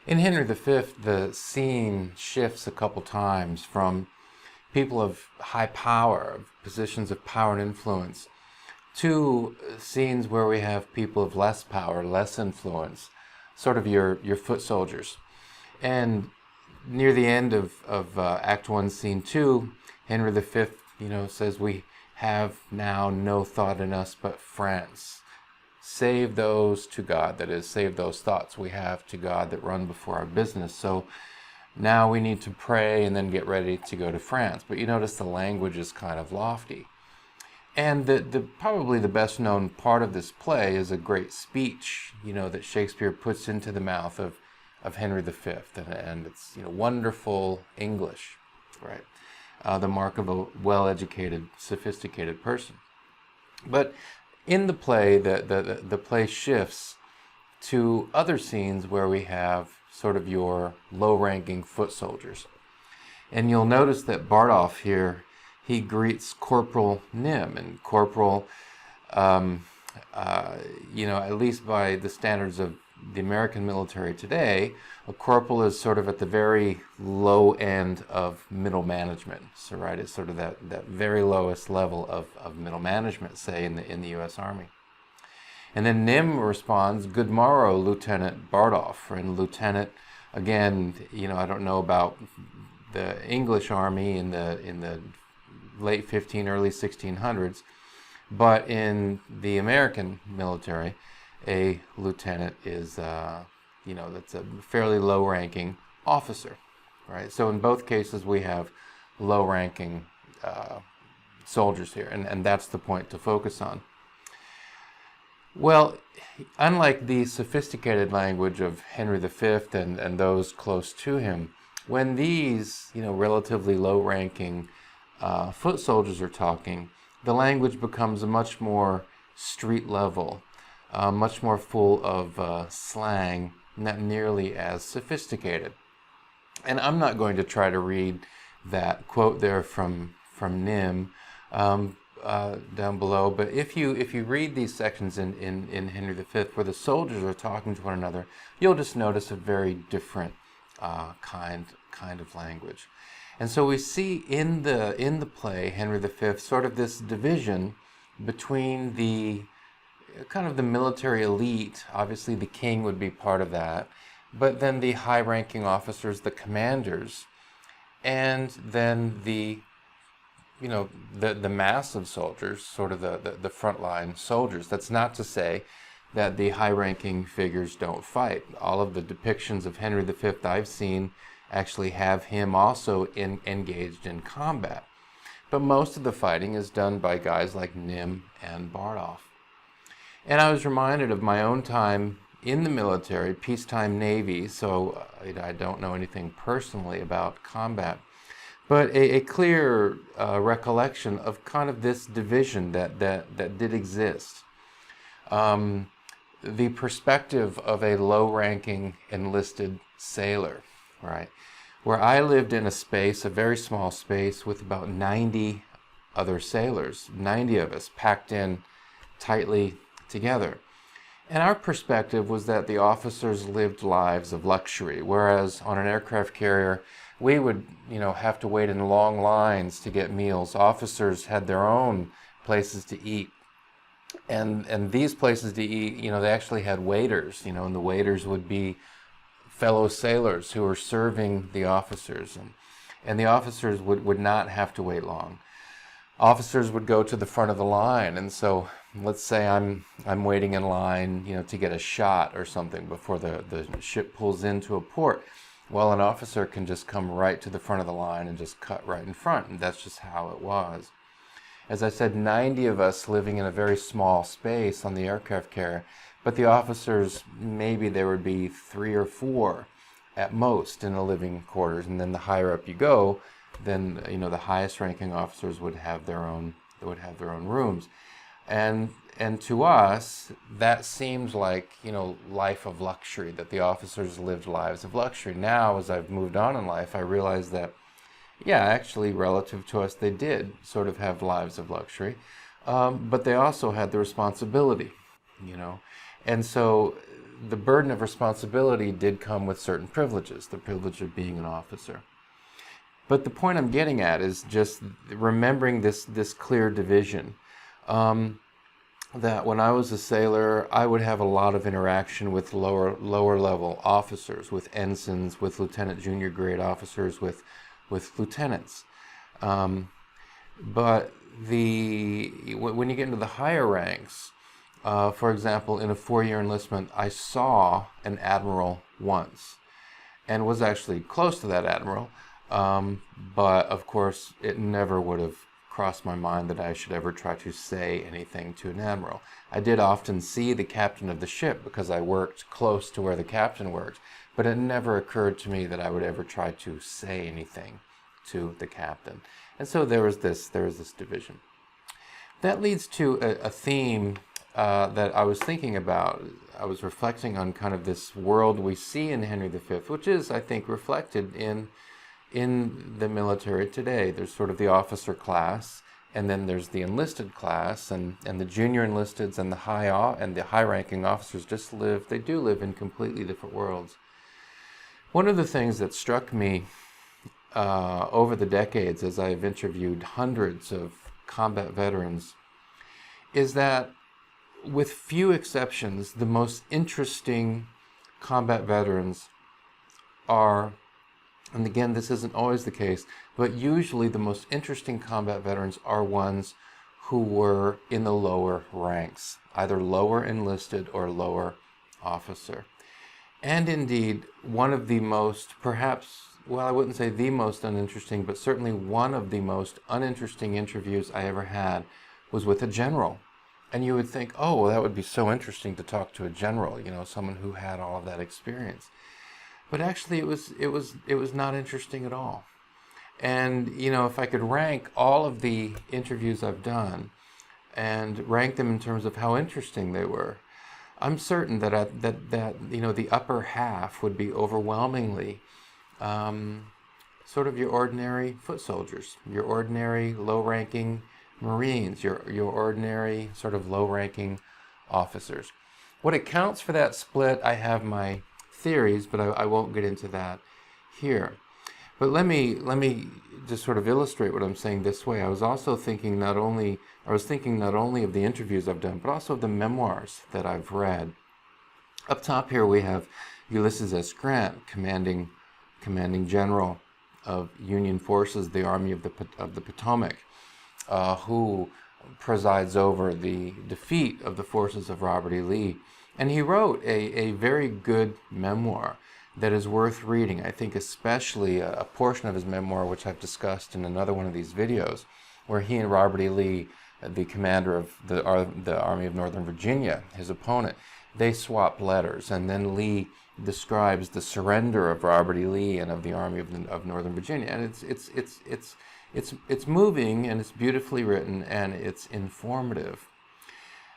In Henry V, the scene shifts a couple times from people of high power, positions of power and influence, to scenes where we have people of less power, less influence, sort of your foot soldiers. And near the end of Act 1, Scene 2, Henry V, says, "We have now no thought in us but France. Save those to God," that is, save those thoughts we have to God that run before our business. So now we need to pray and then get ready to go to France. But you notice the language is kind of lofty. And the probably the best known part of this play is a great speech, that Shakespeare puts into the mouth of Henry V, and it's wonderful English, right? The mark of a well-educated, sophisticated person. But in the play, the play shifts to other scenes where we have sort of your low-ranking foot soldiers. And you'll notice that Bardolph here, he greets Corporal Nym, and Corporal, at least by the standards of the American military today, a corporal is sort of at the very low end of middle management. So, right, it's sort of that very lowest level of middle management, say, in the U.S. Army. And then Nym responds, "Good morrow, Lieutenant Bardolph." And Lieutenant, again, I don't know about the English Army in the late early 1600s, but in the American military, a lieutenant is, that's a fairly low-ranking officer, right? So in both cases, we have low-ranking soldiers here, and that's the point to focus on. Well, unlike the sophisticated language of Henry V and those close to him, when these, relatively low-ranking foot soldiers are talking, the language becomes a much more street level, much more full of slang, not nearly as sophisticated. And I'm not going to try to read that quote there from Nym down below, but if you read these sections in Henry V where the soldiers are talking to one another, you'll just notice a very different kind of language. And so we see in the play Henry V sort of this division between the kind of the military elite. Obviously the king would be part of that, but then the high-ranking officers, the commanders, and then the mass of soldiers, sort of the frontline soldiers. That's not to say that the high-ranking figures don't fight. All of the depictions of Henry V I've seen actually have him also engaged in combat. But most of the fighting is done by guys like Nym and Bardolph. And I was reminded of my own time in the military, peacetime Navy, so I don't know anything personally about combat, but a clear recollection of kind of this division that did exist. The perspective of a low-ranking enlisted sailor, right? Where I lived in a very small space with about 90 other sailors, 90 of us packed in tightly together. And our perspective was that the officers lived lives of luxury, whereas on an aircraft carrier, we would, have to wait in long lines to get meals. Officers had their own places to eat. And these places to eat, they actually had waiters, and the waiters would be fellow sailors who were serving the officers. And the officers would not have to wait long. Officers would go to the front of the line, and so let's say I'm waiting in line, to get a shot or something before the ship pulls into a port. Well, an officer can just come right to the front of the line and just cut right in front, and that's just how it was. As I said, 90 of us living in a very small space on the aircraft carrier, but the officers, maybe there would be 3 or 4 at most in the living quarters, and then the higher up you go, then the highest ranking officers would have their own rooms. And to us, that seems like, life of luxury, that the officers lived lives of luxury. Now, as I've moved on in life, I realize that, yeah, actually, relative to us, they did sort of have lives of luxury, but they also had the responsibility, And so the burden of responsibility did come with certain privileges, the privilege of being an officer. But the point I'm getting at is just remembering this clear division. That when I was a sailor, I would have a lot of interaction with lower level officers, with ensigns, with lieutenant junior grade officers, with lieutenants. But when you get into the higher ranks, for example, in a 4-year enlistment, I saw an admiral once, and was actually close to that admiral. But of course, it never would have crossed my mind that I should ever try to say anything to an admiral. I did often see the captain of the ship because I worked close to where the captain worked, but it never occurred to me that I would ever try to say anything to the captain. And so there was this division. That leads to a theme that I was thinking about. I was reflecting on kind of this world we see in Henry V, which is, I think, reflected in the military today. There's sort of the officer class, and then there's the enlisted class, and the junior enlisteds and the high-ranking officers they do live in completely different worlds. One of the things that struck me over the decades as I've interviewed hundreds of combat veterans is that, with few exceptions, the most interesting combat veterans are, and again, this isn't always the case, but usually the most interesting combat veterans are ones who were in the lower ranks, either lower enlisted or lower officer. And indeed, one of the most, perhaps, well, I wouldn't say the most uninteresting, but certainly one of the most uninteresting interviews I ever had was with a general. And you would think, oh, well, that would be so interesting to talk to a general, someone who had all of that experience. But actually, it was not interesting at all. And if I could rank all of the interviews I've done and rank them in terms of how interesting they were, I'm certain that the upper half would be overwhelmingly sort of your ordinary foot soldiers, your ordinary low-ranking Marines, your ordinary sort of low-ranking officers. What accounts for that split, I have my theories, but I won't get into that here. But let me just sort of illustrate what I'm saying this way. I was thinking not only of the interviews I've done, but also of the memoirs that I've read. Up top here we have Ulysses S. Grant, commanding general of Union forces, the Army of the Potomac, who presides over the defeat of the forces of Robert E. Lee. And he wrote a very good memoir that is worth reading. I think especially a portion of his memoir, which I've discussed in another one of these videos, where he and Robert E. Lee, the commander of the Army of Northern Virginia, his opponent, they swap letters, and then Lee describes the surrender of Robert E. Lee and of the Army of Northern Virginia. And it's moving, and it's beautifully written, and it's informative.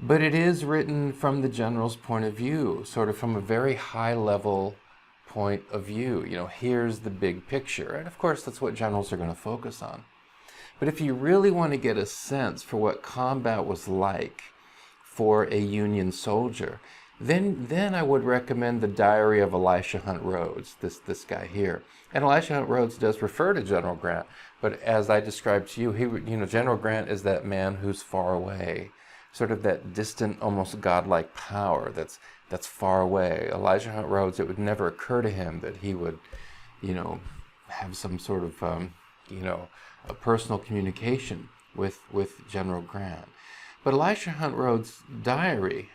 But it is written from the general's point of view, sort of from a very high level point of view. Here's the big picture. And of course, that's what generals are going to focus on. But if you really want to get a sense for what combat was like for a Union soldier, then I would recommend the diary of Elisha Hunt Rhodes, this guy here. And Elisha Hunt Rhodes does refer to General Grant, but as I described to you, General Grant is that man who's far away, sort of that distant, almost godlike power that's far away. Elisha Hunt Rhodes, it would never occur to him that he would, have some sort of, a personal communication with General Grant. But Elisha Hunt Rhodes' diary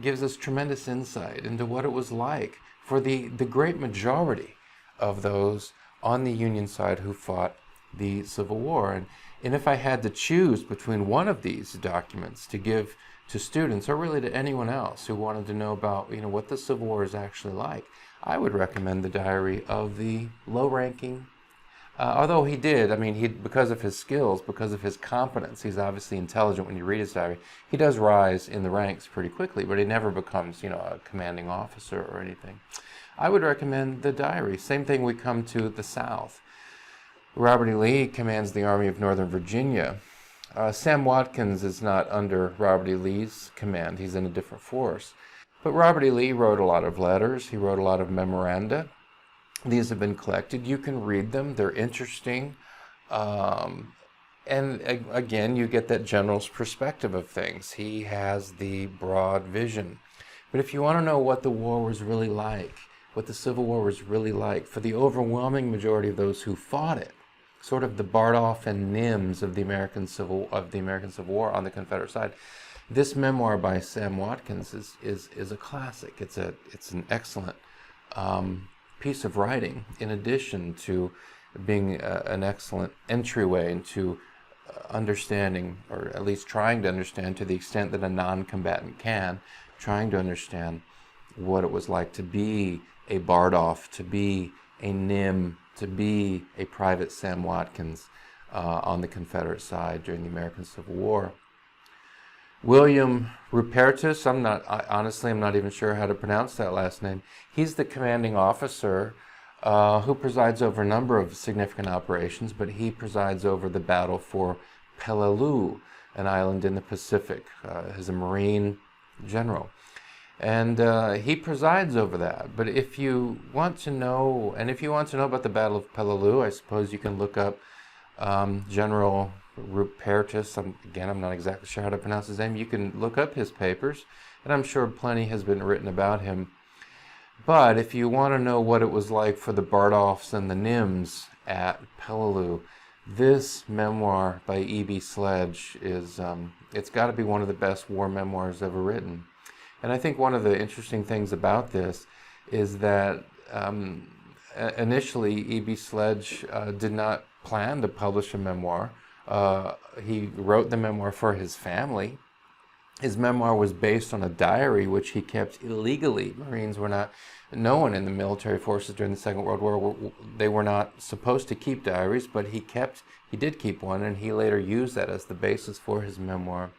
gives us tremendous insight into what it was like for the great majority of those on the Union side who fought the Civil War. And if I had to choose between one of these documents to give to students, or really to anyone else who wanted to know about what the Civil War is actually like, I would recommend the diary of the low-ranking. Although he did, because of his skills, because of his competence, he's obviously intelligent when you read his diary, he does rise in the ranks pretty quickly, but he never becomes, a commanding officer or anything. I would recommend the diary. Same thing we come to the South. Robert E. Lee commands the Army of Northern Virginia. Sam Watkins is not under Robert E. Lee's command. He's in a different force. But Robert E. Lee wrote a lot of letters. He wrote a lot of memoranda. These have been collected. You can read them. They're interesting. And again, you get that general's perspective of things. He has the broad vision. But if you want to know what the war was really like, what the Civil War was really like, for the overwhelming majority of those who fought it, sort of the Bardolph and Nims of the American Civil War on the Confederate side, this memoir by Sam Watkins is a classic. It's an excellent piece of writing, in addition to being an excellent entryway into understanding, or at least trying to understand to the extent that a non-combatant can, trying to understand what it was like to be a Bardolph, to be a Nim, to be a Private Sam Watkins on the Confederate side during the American Civil War. William Rupertus, I'm not even sure how to pronounce that last name. He's the commanding officer who presides over a number of significant operations, but he presides over the battle for Peleliu, an island in the Pacific. He's a Marine general. And he presides over that. But if you want to know, about the Battle of Peleliu, I suppose you can look up General Rupertus. I'm not exactly sure how to pronounce his name. You can look up his papers, and I'm sure plenty has been written about him. But if you want to know what it was like for the Bardolphs and the Nims at Peleliu, this memoir by E.B. Sledge is, it's got to be one of the best war memoirs ever written. And I think one of the interesting things about this is that initially E.B. Sledge did not plan to publish a memoir. He wrote the memoir for his family. His memoir was based on a diary which he kept illegally. Marines were not known in the military forces during the Second World War. They were not supposed to keep diaries, but he did keep one, and he later used that as the basis for his memoir.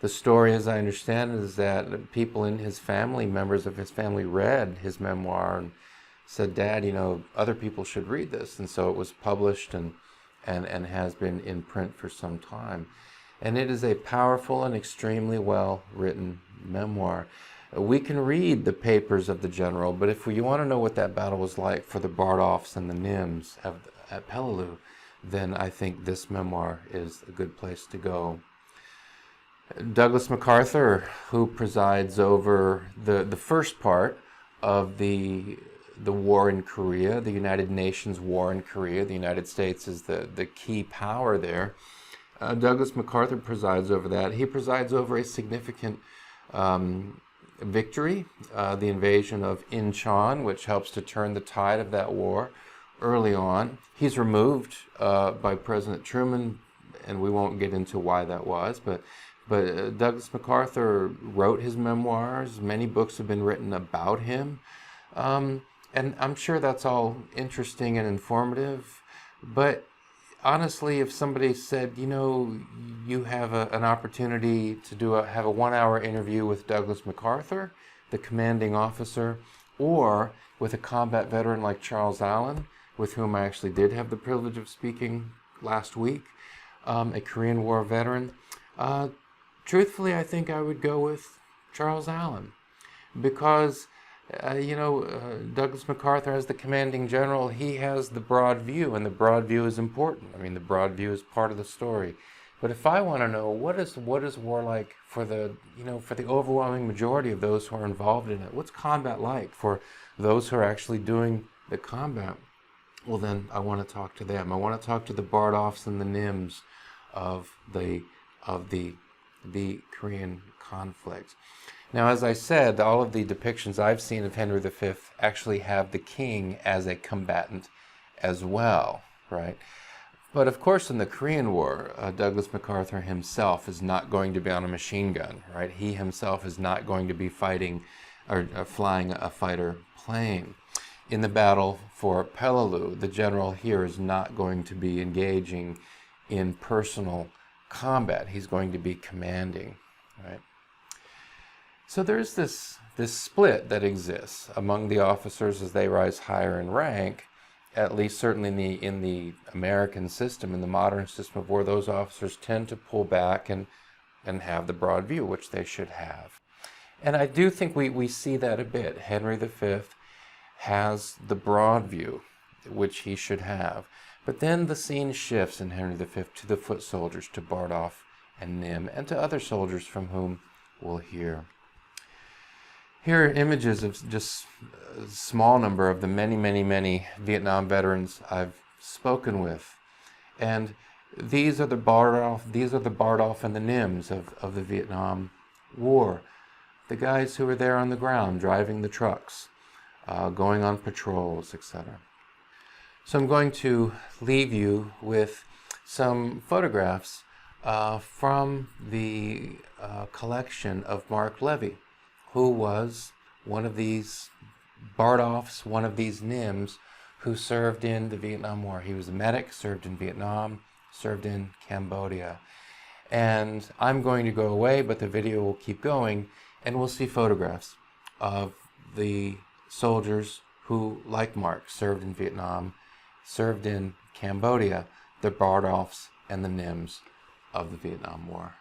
The story, as I understand it, is that people in his family, members of his family, read his memoir and said, "Dad, other people should read this." And so it was published and has been in print for some time. And it is a powerful and extremely well-written memoir. We can read the papers of the general, but if you want to know what that battle was like for the Bardolphs and the Nims at Peleliu, then I think this memoir is a good place to go. Douglas MacArthur, who presides over the first part of the war in Korea, the United Nations war in Korea. The United States is the key power there. Douglas MacArthur presides over that. He presides over a significant victory, the invasion of Incheon, which helps to turn the tide of that war early on. He's removed by President Truman, and we won't get into why that was, but Douglas MacArthur wrote his memoirs. Many books have been written about him. And I'm sure that's all interesting and informative. But honestly, if somebody said, you have an opportunity to have a 1-hour interview with Douglas MacArthur, the commanding officer, or with a combat veteran like Charles Allen, with whom I actually did have the privilege of speaking last week, a Korean War veteran, truthfully, I think I would go with Charles Allen, because, Douglas MacArthur, as the commanding general, he has the broad view, and the broad view is important. I mean, the broad view is part of the story. But if I want to know what is war like for the overwhelming majority of those who are involved in it, what's combat like for those who are actually doing the combat, well, then I want to talk to them. I want to talk to the Bardolphs and the Nims of the Korean conflict. Now, as I said, all of the depictions I've seen of Henry V actually have the king as a combatant as well, right? But of course, in the Korean War, Douglas MacArthur himself is not going to be on a machine gun, right? He himself is not going to be fighting or flying a fighter plane. In the battle for Peleliu, the general here is not going to be engaging in personal combat. He's going to be commanding, right? So there's this split that exists among the officers as they rise higher in rank at least certainly in the American system, in the modern system of war, those officers tend to pull back and have the broad view, which they should have. And I do think we see that a bit. Henry V has the broad view, which he should have. But then the scene shifts in Henry V to the foot soldiers, to Bardolph and Nym, and to other soldiers from whom we'll hear. Here are images of just a small number of the many, many, many Vietnam veterans I've spoken with. And these are the Bardolph and the Nyms of the Vietnam War. The guys who were there on the ground, driving the trucks, going on patrols, etc. So I'm going to leave you with some photographs from the collection of Mark Levy, who was one of these Bardolphs, one of these Nyms, who served in the Vietnam War. He was a medic, served in Vietnam, served in Cambodia. And I'm going to go away, but the video will keep going, and we'll see photographs of the soldiers who, like Mark, served in Vietnam, served in Cambodia, the Bardolphs and the Nyms of the Vietnam War.